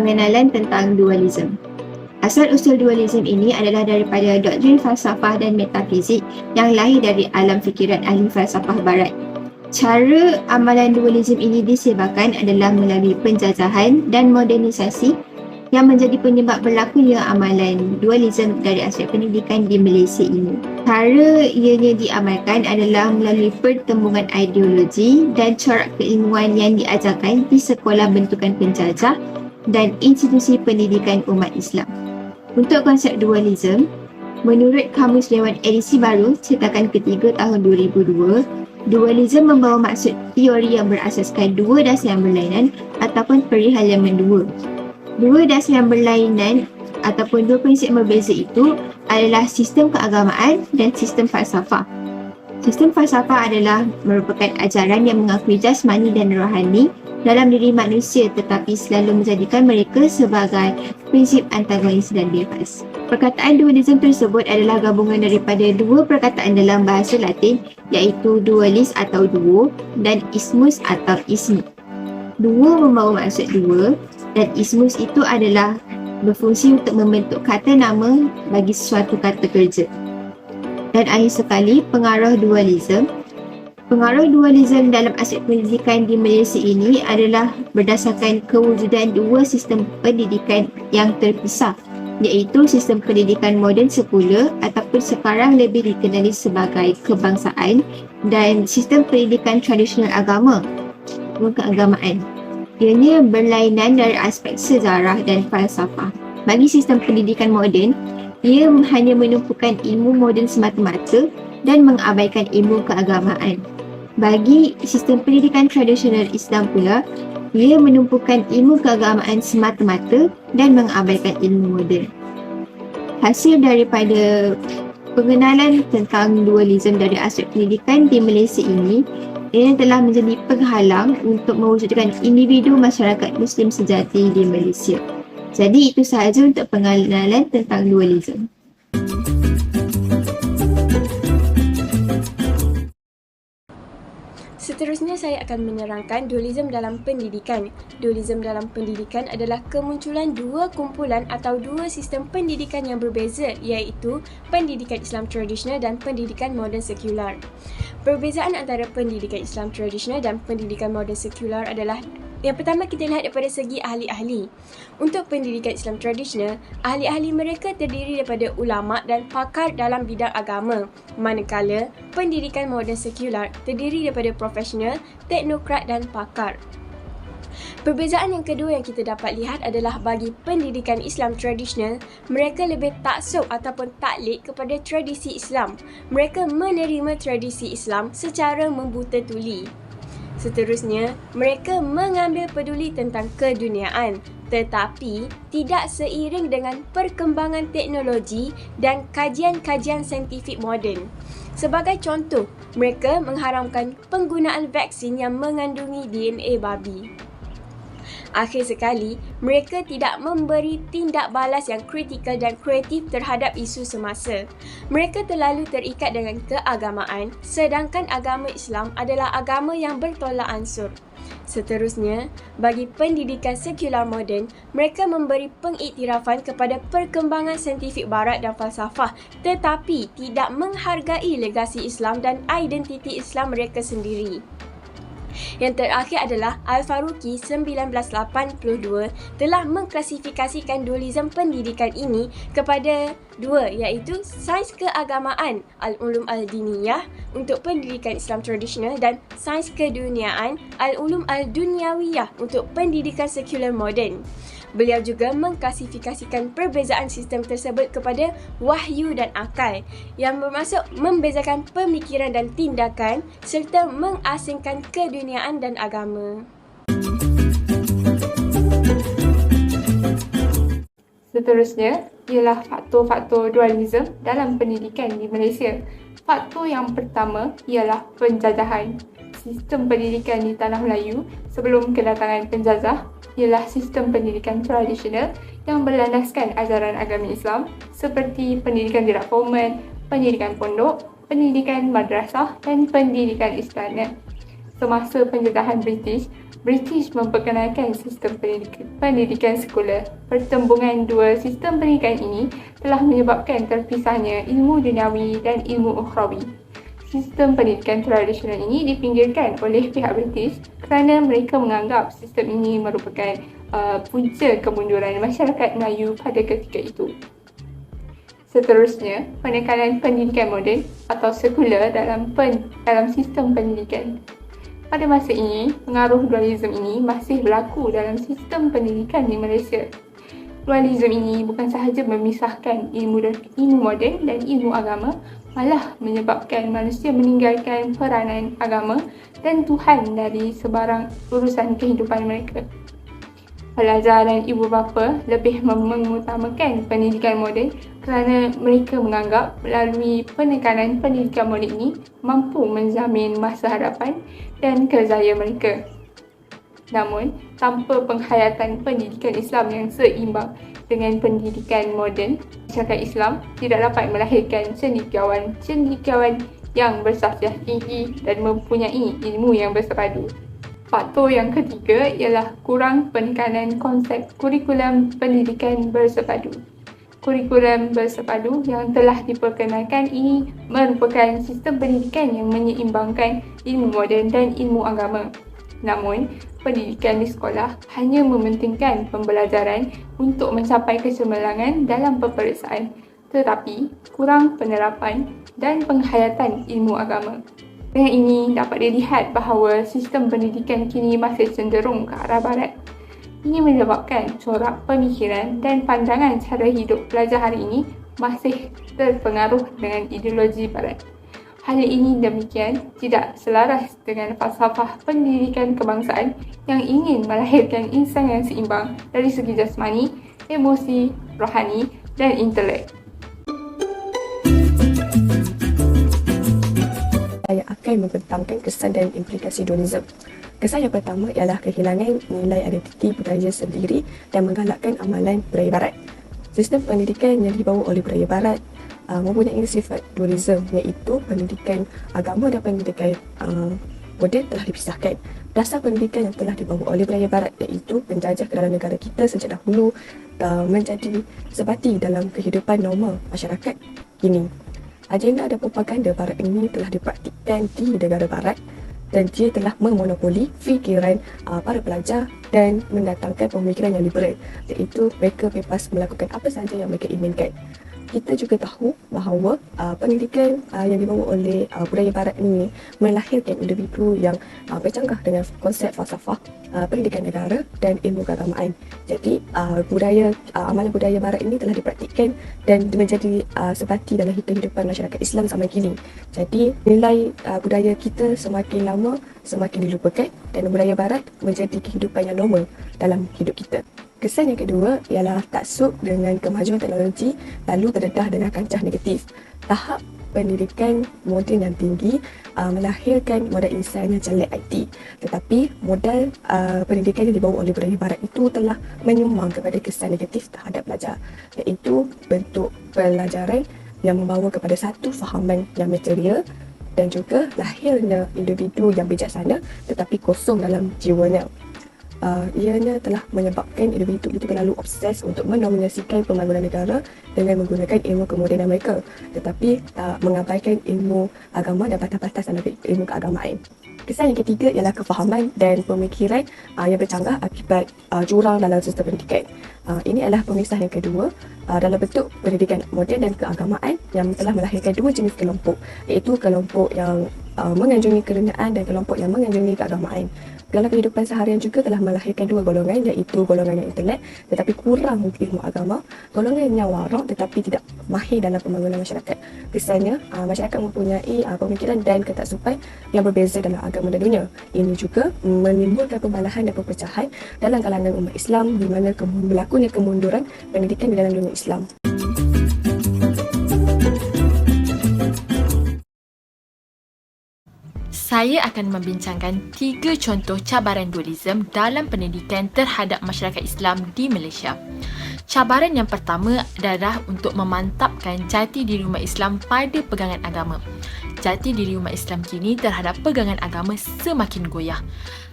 pengenalan tentang dualisme. Asal-usul dualisme ini adalah daripada doktrin falsafah dan metafizik yang lahir dari alam fikiran ahli falsafah barat. Cara amalan dualisme ini disebarkan adalah melalui penjajahan dan modernisasi yang menjadi penyebab berlakunya amalan dualisme dari aspek pendidikan di Malaysia ini. Cara ianya diamalkan adalah melalui pertembungan ideologi dan corak keilmuan yang diajarkan di sekolah bentukan penjajah dan institusi pendidikan umat Islam. Untuk konsep dualisme, menurut Kamus Dewan edisi baru cetakan ketiga tahun 2002, dualisme membawa maksud teori yang berasaskan dua dasar yang berlainan ataupun perihal yang mendua. Dua dasar yang berlainan ataupun dua prinsip yang berbeza itu adalah sistem keagamaan dan sistem falsafah. Sistem falsafah adalah merupakan ajaran yang mengakui jasmani dan rohani dalam diri manusia tetapi selalu menjadikan mereka sebagai prinsip antagonis dan bebas. Perkataan dualisme tersebut adalah gabungan daripada dua perkataan dalam bahasa Latin iaitu dualis atau duo dan ismus atau ismi. Duo membawa maksud dua dan ismus itu adalah berfungsi untuk membentuk kata nama bagi sesuatu kata kerja. Dan akhir sekali, pengaruh dualisme. Pengaruh dualisme dalam aspek pendidikan di Malaysia ini adalah berdasarkan kewujudan dua sistem pendidikan yang terpisah, iaitu sistem pendidikan moden sekular ataupun sekarang lebih dikenali sebagai kebangsaan dan sistem pendidikan tradisional agama, keagamaan. Ianya berlainan dari aspek sejarah dan falsafah. Bagi sistem pendidikan moden, ia hanya menumpukan ilmu moden semata-mata dan mengabaikan ilmu keagamaan. Bagi sistem pendidikan tradisional Islam pula, ia menumpukan ilmu keagamaan semata-mata dan mengabaikan ilmu moden. Hasil daripada pengenalan tentang dualisme dari aspek pendidikan di Malaysia ini telah menjadi penghalang untuk mewujudkan individu masyarakat Muslim sejati di Malaysia. Jadi itu sahaja untuk pengenalan tentang dualisme. Seterusnya saya akan menerangkan dualisme dalam pendidikan. Dualisme dalam pendidikan adalah kemunculan dua kumpulan atau dua sistem pendidikan yang berbeza iaitu pendidikan Islam tradisional dan pendidikan moden sekular. Perbezaan antara pendidikan Islam tradisional dan pendidikan moden sekular adalah yang pertama kita lihat daripada segi ahli-ahli. Untuk pendidikan Islam tradisional, ahli-ahli mereka terdiri daripada ulama dan pakar dalam bidang agama. Manakala pendidikan moden sekular terdiri daripada profesional, teknokrat dan pakar. Perbezaan yang kedua yang kita dapat lihat adalah bagi pendidikan Islam tradisional, mereka lebih taksub ataupun taklid kepada tradisi Islam. Mereka menerima tradisi Islam secara membuta tuli. Seterusnya, mereka mengambil peduli tentang keduniaan tetapi tidak seiring dengan perkembangan teknologi dan kajian-kajian saintifik moden. Sebagai contoh, mereka mengharamkan penggunaan vaksin yang mengandungi DNA babi. Akhir sekali, mereka tidak memberi tindak balas yang kritikal dan kreatif terhadap isu semasa. Mereka terlalu terikat dengan keagamaan, sedangkan agama Islam adalah agama yang bertolak ansur. Seterusnya, bagi pendidikan sekular moden, mereka memberi pengiktirafan kepada perkembangan saintifik barat dan falsafah tetapi tidak menghargai legasi Islam dan identiti Islam mereka sendiri. Yang terakhir adalah Al-Faruqi 1982 telah mengklasifikasikan dualisme pendidikan ini kepada dua iaitu sains keagamaan Al-Ulum Al-Diniyah untuk pendidikan Islam tradisional dan sains keduniaan Al-Ulum Al-Dunyawiyah untuk pendidikan sekular moden. Beliau juga mengklasifikasikan perbezaan sistem tersebut kepada wahyu dan akal yang bermaksud membezakan pemikiran dan tindakan serta mengasingkan keduniaan dan agama. Seterusnya ialah faktor-faktor dualisme dalam pendidikan di Malaysia. Faktor yang pertama ialah penjajahan. Sistem pendidikan di Tanah Melayu sebelum kedatangan penjajah ialah sistem pendidikan tradisional yang berlandaskan ajaran agama Islam seperti pendidikan tidak formal, pendidikan pondok, pendidikan madrasah dan pendidikan istana. Semasa penjajahan British, British memperkenalkan sistem pendidikan sekolah. Pertembungan dua sistem pendidikan ini telah menyebabkan terpisahnya ilmu duniawi dan ilmu ukhrawi. Sistem pendidikan tradisional ini dipinggirkan oleh pihak British kerana mereka menganggap sistem ini merupakan punca kemunduran masyarakat Melayu pada ketika itu. Seterusnya, penekanan pendidikan moden atau sekular dalam sistem pendidikan. Pada masa ini, pengaruh dualisme ini masih berlaku dalam sistem pendidikan di Malaysia. Dualisme ini bukan sahaja memisahkan ilmu moden dan ilmu agama, malah menyebabkan manusia meninggalkan peranan agama dan Tuhan dari sebarang urusan kehidupan mereka. Pelajaran ibu bapa lebih mengutamakan pendidikan moden kerana mereka menganggap melalui penekanan pendidikan moden ini mampu menjamin masa hadapan dan kerjaya mereka. Namun, tanpa penghayatan pendidikan Islam yang seimbang dengan pendidikan moden, masyarakat Islam tidak dapat melahirkan cendekiawan yang bersafsiah tinggi dan mempunyai ilmu yang bersepadu. Faktor yang ketiga ialah kurang penekanan konsep kurikulum pendidikan bersepadu. Kurikulum bersepadu yang telah diperkenalkan ini merupakan sistem pendidikan yang menyeimbangkan ilmu moden dan ilmu agama. Namun, pendidikan di sekolah hanya mementingkan pembelajaran untuk mencapai kecemerlangan dalam peperiksaan, tetapi kurang penerapan dan penghayatan ilmu agama. Dengan ini dapat dilihat bahawa sistem pendidikan kini masih cenderung ke arah barat. Ini menyebabkan corak pemikiran dan pandangan cara hidup pelajar hari ini masih terpengaruh dengan ideologi barat. Hal ini demikian tidak selaras dengan falsafah pendidikan kebangsaan yang ingin melahirkan insan yang seimbang dari segi jasmani, emosi, rohani dan intelek. Saya akan membentangkan kesan dan implikasi dualisme. Kesan yang pertama ialah kehilangan nilai identiti budaya sendiri dan menggalakkan amalan budaya barat. Sistem pendidikan yang dibawa oleh budaya barat mempunyai sifat dualisme, iaitu pendidikan agama dan pendidikan moden telah dipisahkan. Dasar pendidikan yang telah dibawa oleh budaya barat, iaitu penjajah ke dalam negara kita sejak dahulu, menjadi sebati dalam kehidupan normal masyarakat kini. Agenda dan propaganda barat ini telah dipraktikkan di negara barat dan dia telah memonopoli fikiran para pelajar dan mendatangkan pemikiran yang liberal, iaitu mereka bebas melakukan apa sahaja yang mereka inginkan. Kita juga tahu bahawa pendidikan yang dibawa oleh budaya barat ini melahirkan individu yang bercanggah dengan konsep falsafah pendidikan negara dan ilmu keagamaan. Jadi amalan budaya barat ini telah dipraktikkan dan menjadi sebati dalam kehidupan masyarakat Islam zaman kini. Jadi nilai budaya kita semakin lama semakin dilupakan dan budaya barat menjadi kehidupan yang normal dalam hidup kita. Kesan yang kedua ialah taksub dengan kemajuan teknologi lalu terdedah dengan kancah negatif. Tahap pendidikan moden yang tinggi melahirkan modal insan yang jelek IT. Tetapi modal pendidikan yang dibawa oleh budaya barat itu telah menyumbang kepada kesan negatif terhadap pelajar, iaitu bentuk pelajaran yang membawa kepada satu fahaman yang material dan juga lahirnya individu yang bijaksana tetapi kosong dalam jiwanya. Ianya telah menyebabkan individu itu terlalu obses untuk mendominasikan pembangunan negara dengan menggunakan ilmu kemodenan mereka, tetapi tak mengabaikan ilmu agama dan batas-batas dalam ilmu keagamaan. Kesan yang ketiga ialah kefahaman dan pemikiran yang bercanggah akibat jurang dalam sistem pendidikan. Ini adalah pemisah yang kedua dalam bentuk pendidikan moden dan keagamaan yang telah melahirkan dua jenis kelompok, iaitu kelompok yang menganjungi kerendahan dan kelompok yang menganjungi keagamaan. Dalam kehidupan seharian juga telah melahirkan dua golongan, iaitu golongan yang intelek tetapi kurang ilmu agama, golongan yang warak tetapi tidak mahir dalam pembangunan masyarakat. Kesannya, masyarakat mempunyai pemikiran dan ketaksuban yang berbeza dalam agama dan dunia. Ini juga menimbulkan pembalahan dan perpecahan dalam kalangan umat Islam di mana berlakunya kemunduran pendidikan di dalam dunia Islam. Saya akan membincangkan 3 contoh cabaran dualisme dalam pendidikan terhadap masyarakat Islam di Malaysia. Cabaran yang pertama adalah untuk memantapkan jati diri umat Islam pada pegangan agama. jati diri umat Islam kini terhadap pegangan agama semakin goyah.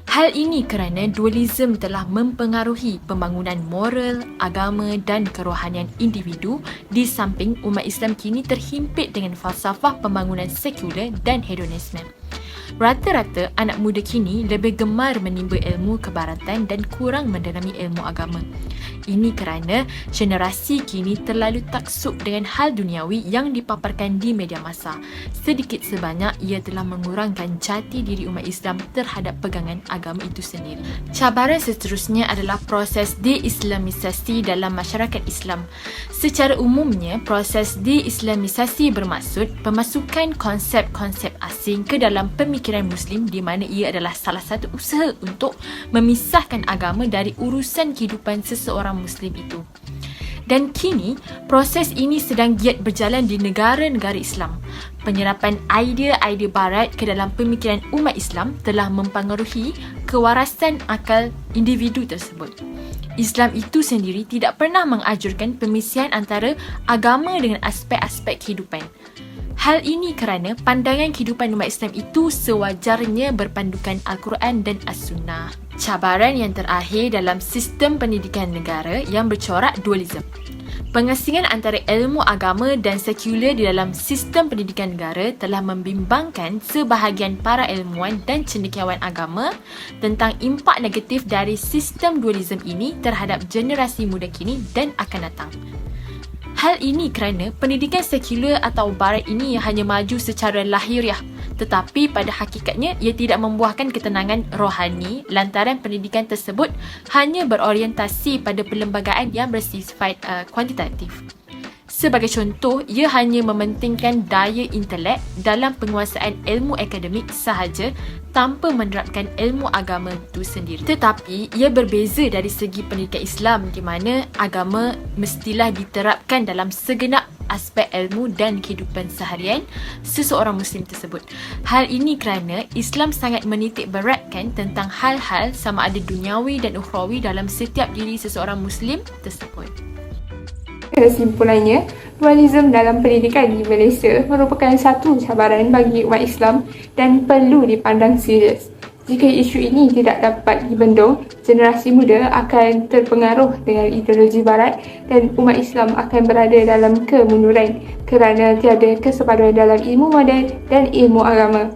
Hal ini kerana dualisme telah mempengaruhi pembangunan moral, agama dan kerohanian individu di samping umat Islam kini terhimpit dengan falsafah pembangunan sekular dan hedonisme. Rata-rata anak muda kini lebih gemar menimba ilmu kebaratan dan kurang mendalami ilmu agama. Ini kerana generasi kini terlalu taksub dengan hal duniawi yang dipaparkan di media massa. Sedikit sebanyak ia telah mengurangkan jati diri umat Islam terhadap pegangan agama itu sendiri. Cabaran seterusnya adalah proses de-Islamisasi dalam masyarakat Islam. Secara umumnya, proses de-Islamisasi bermaksud pemasukan konsep-konsep asing ke dalam pemikiran Muslim di mana ia adalah salah satu usaha untuk memisahkan agama dari urusan kehidupan seseorang Muslim itu. Dan kini, proses ini sedang giat berjalan di negara-negara Islam. Penyerapan idea-idea barat ke dalam pemikiran umat Islam telah mempengaruhi kewarasan akal individu tersebut. Islam itu sendiri tidak pernah menganjurkan pemisihan antara agama dengan aspek-aspek kehidupan. Hal ini kerana pandangan kehidupan umat Islam itu sewajarnya berpandukan Al-Quran dan As-Sunnah. Cabaran yang terakhir dalam sistem pendidikan negara yang bercorak dualisme. Pengasingan antara ilmu agama dan sekular di dalam sistem pendidikan negara telah membimbangkan sebahagian para ilmuwan dan cendekiawan agama tentang impak negatif dari sistem dualisme ini terhadap generasi muda kini dan akan datang. Hal ini kerana pendidikan sekular atau barat ini hanya maju secara lahiriah, tetapi pada hakikatnya ia tidak membuahkan ketenangan rohani lantaran pendidikan tersebut hanya berorientasi pada perlembagaan yang bersifat kuantitatif. Sebagai contoh, ia hanya mementingkan daya intelek dalam penguasaan ilmu akademik sahaja tanpa menerapkan ilmu agama itu sendiri. Tetapi, ia berbeza dari segi pendidikan Islam di mana agama mestilah diterapkan dalam segenap aspek ilmu dan kehidupan seharian seseorang Muslim tersebut. Hal ini kerana Islam sangat menitik beratkan tentang hal-hal sama ada duniawi dan ukhrawi dalam setiap diri seseorang Muslim tersebut. Kesimpulannya, dualisme dalam pendidikan di Malaysia merupakan satu cabaran bagi umat Islam dan perlu dipandang serius. Jika isu ini tidak dapat dibendung, generasi muda akan terpengaruh dengan ideologi barat dan umat Islam akan berada dalam kemunduran kerana tiada kesepaduan dalam ilmu moden dan ilmu agama.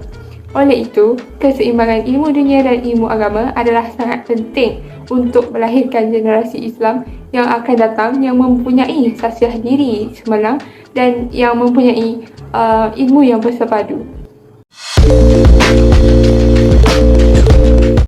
Oleh itu, keseimbangan ilmu dunia dan ilmu agama adalah sangat penting untuk melahirkan generasi Islam yang akan datang yang mempunyai sasiah diri cemerlang dan yang mempunyai ilmu yang bersepadu.